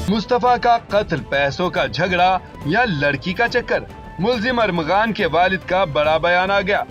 मुस्तफा का कत्ल पैसों का झगड़ा या लड़की का चक्कर, मुलजिम अरमगान के वालिद का बड़ा बयान आ गया।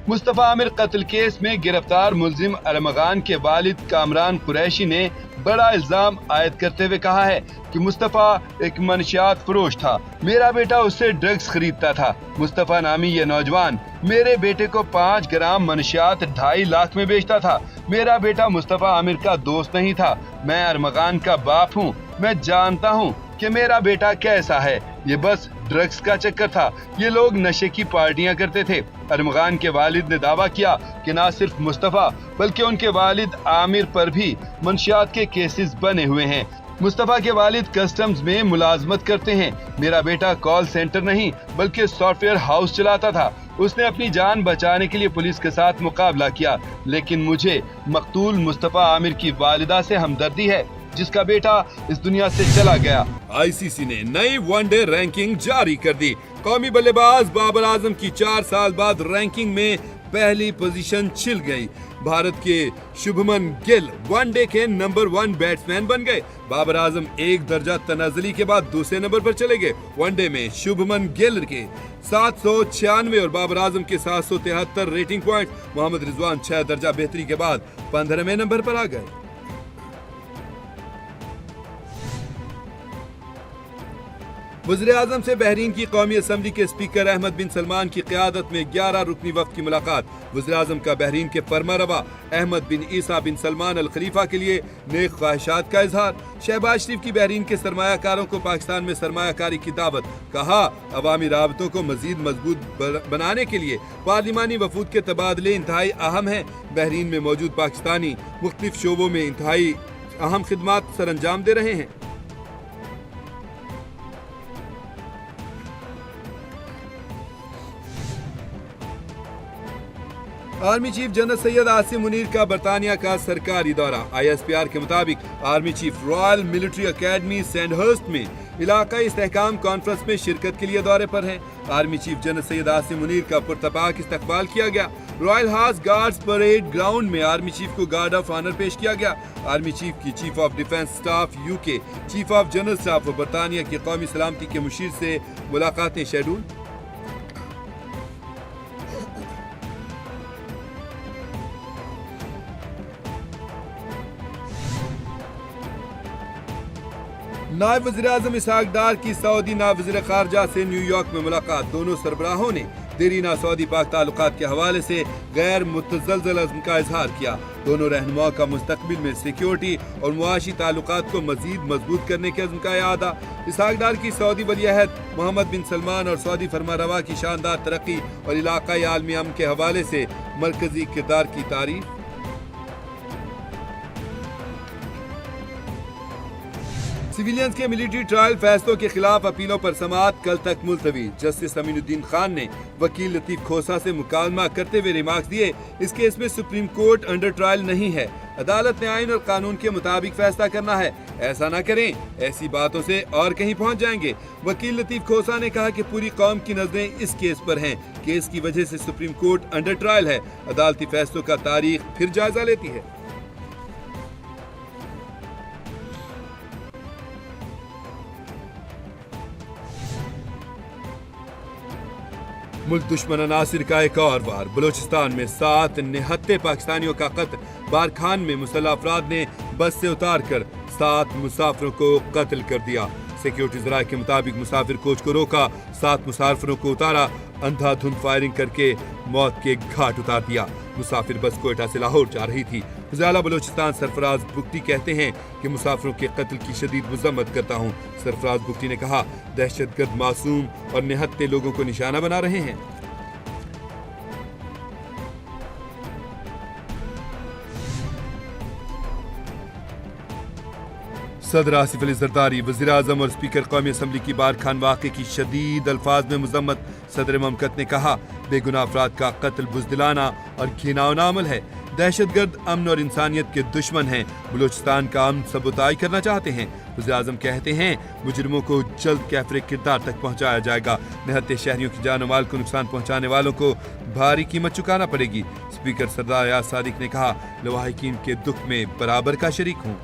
मुस्तफा आमिर कत्ल केस में गिरफ्तार मुलजिम अरमगान के वालिद कामरान कुरैशी ने बड़ा इल्जाम आयद करते हुए कहा है कि मुस्तफा एक मनशियात फरोश था, मेरा बेटा उससे ड्रग्स खरीदता था। मुस्तफा नामी ये नौजवान मेरे बेटे को 5 ग्राम मनशियात 2.5 लाख में बेचता था। मेरा बेटा मुस्तफा आमिर का दोस्त नहीं था, मैं अरमगान का बाप हूँ, मैं जानता हूँ कि मेरा बेटा कैसा है, ये बस ड्रग्स का चक्कर था, ये लोग नशे की पार्टियां करते थे। अरमगान के वालिद ने दावा किया कि न सिर्फ मुस्तफा बल्कि उनके वालिद आमिर पर भी मंशियात के केसेस बने हुए हैं। मुस्तफा के वालिद कस्टम्स में मुलाजमत करते हैं। मेरा बेटा कॉल सेंटर नहीं बल्कि सॉफ्टवेयर हाउस चलाता था। उसने अपनी जान बचाने के लिए पुलिस के साथ मुकाबला किया, लेकिन मुझे मकतूल मुस्तफा आमिर की वालिदा से हमदर्दी है जिसका बेटा इस दुनिया से चला गया। आईसीसी ने नई वनडे रैंकिंग जारी कर दी। कौमी बल्लेबाज बाबर आजम की 4 साल बाद रैंकिंग में पहली पोजीशन छिल गई। भारत के शुभमन गिल वनडे के नंबर 1 बैट्समैन बन गए। बाबर आजम एक दर्जा तनाजली के बाद दूसरे नंबर पर चले गए। वनडे में शुभमन गिल के 796 और बाबर आजम के 773 रेटिंग पॉइंट। मोहम्मद रिजवान 6 दर्जा बेहतरी के बाद 15वें नंबर पर आ गए। वज़ीर-ए-आज़म से बहरीन की कौमी असम्बली के स्पीकर अहमद बिन सलमान की क़यादत में 11 रुकनी वफ़द की मुलाकात। वज़ीर-ए-आज़म का बहरीन के फरमारवा अहमद बिन ईसा बिन सलमान अल खलीफा के लिए नेक ख्वाहिशात का इजहार। शहबाज शरीफ की बहरीन के सरमायाकारों को पाकिस्तान में सरमायाकारी की दावत। कहा, अवामी राबतों को मजीद मजबूत बनाने के लिए पार्लिमानी वफूद के तबादले इंतहाई अहम हैं। बहरीन में मौजूद पाकिस्तानी मुख्तलिफ शोबों में इंतहाई अहम खिदमात सर अंजाम दे रहे हैं। Army chief general Syed Asim Munir का बरतानिया का सरकारी दौरा। ISPR के मुताबिक army chief royal military academy Sandhurst में इलाकाई इस्तेहकाम कॉन्फ्रेंस में शिरकत के लिए दौरे पर हैं। Army chief general Syed Asim Munir का पुरतपाक इस्तकबाल किया गया। Royal house guards parade ground में आर्मी चीफ को गार्ड ऑफ ऑनर पेश किया गया। आर्मी चीफ की chief of defence staff UK, chief of general staff और बरतानिया की कौमी सलामती के मुशीर से मुलाकातें शेड्यूल। नायब वज़ीर-ए-आज़म इसहाक डार की सऊदी नायब वज़ीर ख़ारजा से न्यूयॉर्क में मुलाकात। दोनों सरबराहों ने देरीना सऊदी पाक ताल्लुकात के हवाले से गैर मुतज़लज़ल अज़्म का इजहार किया। दोनों रहनुमाओं का मुस्तक़बिल में सिक्योरिटी और मुआशी ताल्लुकात को मज़ीद मजबूत करने के अज़्म का इआदा। इसहाक डार की सऊदी वली-अहद मोहम्मद बिन सलमान और सऊदी फरमारवा की शानदार तरक्की और इलाकाई आलमी अमन के हवाले से मरकजी किरदार की तारीफ। सिविलियंस के मिलिट्री ट्रायल फैसलों के खिलाफ अपीलों पर समाअत कल तक मुलतवी। जस्टिस अमीनुद्दीन खान ने वकील लतीफ खोसा से मुकालमा करते हुए रिमार्क्स दिए, इस केस में सुप्रीम कोर्ट अंडर ट्रायल नहीं है, अदालत ने आइन और कानून के मुताबिक फैसला करना है, ऐसा ना करें, ऐसी बातों से और कहीं पहुंच जाएंगे। वकील लतीफ खोसा ने कहा कि पूरी कौम की नजरें इस केस पर हैं, केस की वजह से सुप्रीम कोर्ट अंडर ट्रायल है, अदालती फैसलों का तारीख फिर जायजा लेती है। मुल्क दुश्मन अनासिर का एक और वार। बलोचिस्तान में 7 निहत्ते पाकिस्तानियों का कत्ल। बारखान में मुसल्लह अफराद ने बस से उतार कर 7 मुसाफिरों को कत्ल कर दिया। सिक्योरिटी ज़राए के मुताबिक मुसाफिर कोच को रोका, 7 मुसाफिरों को उतारा, अंधाधुंध फायरिंग करके मौत के घाट उतार दिया। मुसाफिर बस कोयटा से लाहौर जा रही थी। वज़ीर-ए-आला बलोचिस्तान सरफराज बुगटी कहते हैं कि मुसाफिरों के कत्ल की शदीद मज़म्मत करता हूँ। सरफराज बुगटी ने कहा, दहशतगर्द मासूम और निहत्ते लोगों को निशाना बना रहे हैं। सदर आसिफ अली जरदारी वज़ीर-ए-आज़म और स्पीकर कौमी असम्बली की बारखान वाक़े की शदीद अल्फाज में मज़म्मत। सदर ममलकत ने कहा, बेगुनाह अफराद का कत्ल बुज़दिलाना और घिनौना अमल है। दहशतगर्द अमन और इंसानियत के दुश्मन हैं। बलूचिस्तान का अमन सबूताई करना चाहते हैं। वज़ीर-ए-आज़म कहते हैं, मुजरिमों को जल्द कैफरे किरदार तक पहुँचाया जाएगा। निहत्ते शहरियों की जान और माल को नुकसान पहुँचाने वालों को भारी कीमत चुकाना पड़ेगी। स्पीकर सरदार अयाज सादिक ने कहा, लवाहिकीन के दुख में बराबर का शरीक हूँ।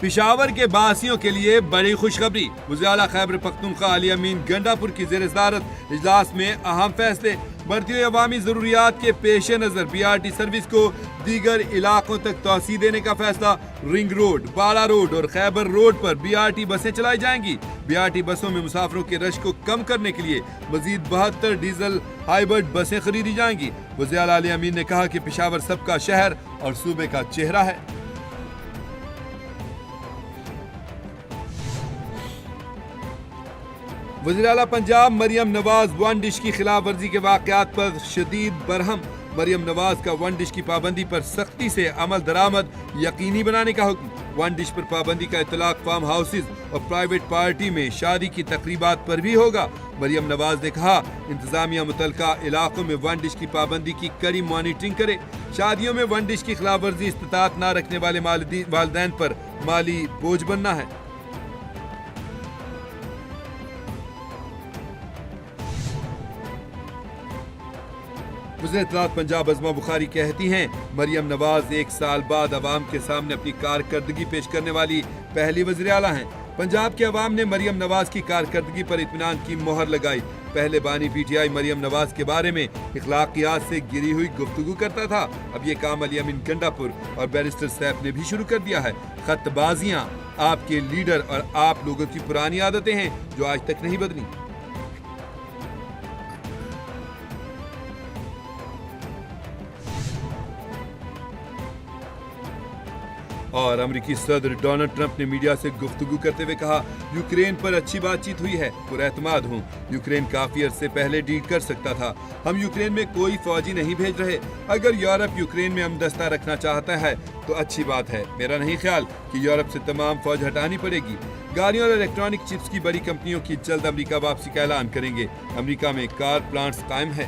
پشاور کے باسیوں کے لیے بڑی خوشخبری، وزیر اعلیٰ خیبر پختونخوا علی امین گنڈا پور کی زیر صدارت اجلاس میں اہم فیصلے۔ بڑھتی ہوئی عوامی ضروریات کے پیش نظر بی آر ٹی سروس کو دیگر علاقوں تک توسیع دینے کا فیصلہ۔ رنگ روڈ، بالا روڈ اور خیبر روڈ پر بی آر ٹی بسیں چلائی جائیں گی۔ بی آر ٹی بسوں میں مسافروں کے رش کو کم کرنے کے لیے مزید 72 ڈیزل ہائیبرڈ بسیں خریدی جائیں گی۔ وزیر اعلیٰ علی امین نے کہا کہ پشاور سب کا شہر اور صوبے کا چہرہ ہے۔ وزیر اعلیٰ پنجاب مریم نواز ون ڈش کی خلاف ورزی کے واقعات پر شدید برہم۔ مریم نواز کا ون ڈش کی پابندی پر سختی سے عمل درآمد یقینی بنانے کا حکم۔ ون ڈش پر پابندی کا اطلاق فارم ہاؤسز اور پرائیویٹ پارٹی میں شادی کی تقریبات پر بھی ہوگا۔ مریم نواز نے کہا انتظامیہ متعلقہ علاقوں میں ون ڈش کی پابندی کی کڑی مانیٹرنگ کرے۔ شادیوں میں ون ڈش کی خلاف ورزی استطاعت نہ رکھنے والے والدین پر مالی بوجھ بننا ہے۔ وزیر اطلاعات پنجاب عظمہ بخاری کہتی ہیں مریم نواز 1 سال بعد عوام کے سامنے اپنی کارکردگی پیش کرنے والی پہلی وزیر اعلیٰ ہیں۔ پنجاب کے عوام نے مریم نواز کی کارکردگی پر اطمینان کی مہر لگائی۔ پہلے بانی P T I Maryam Nawaz کے بارے میں اخلاقیات سے گری ہوئی گفتگو کرتا تھا، اب یہ کام علی امین گنڈا پور اور بیرسٹر سیف نے بھی شروع کر دیا ہے۔ خط بازیاں آپ کے لیڈر اور آپ لوگوں کی پرانی عادتیں ہیں جو آج تک نہیں بدلی۔ اور امریکی صدر ڈونلڈ ٹرمپ نے میڈیا سے گفتگو کرتے ہوئے کہا یوکرین پر اچھی بات چیت ہوئی ہے، پر اعتماد ہوں۔ یوکرین کافی عرصے پہلے ڈیل کر سکتا تھا، ہم یوکرین میں کوئی فوجی نہیں بھیج رہے۔ اگر یورپ یوکرین میں امدستہ رکھنا چاہتا ہے تو اچھی بات ہے، میرا نہیں خیال کہ یورپ سے تمام فوج ہٹانی پڑے گی۔ گاڑیوں اور الیکٹرانک چپس کی بڑی کمپنیوں کی جلد امریکہ واپسی کا اعلان کریں گے۔ امریکہ میں کار پلانٹس قائم ہے۔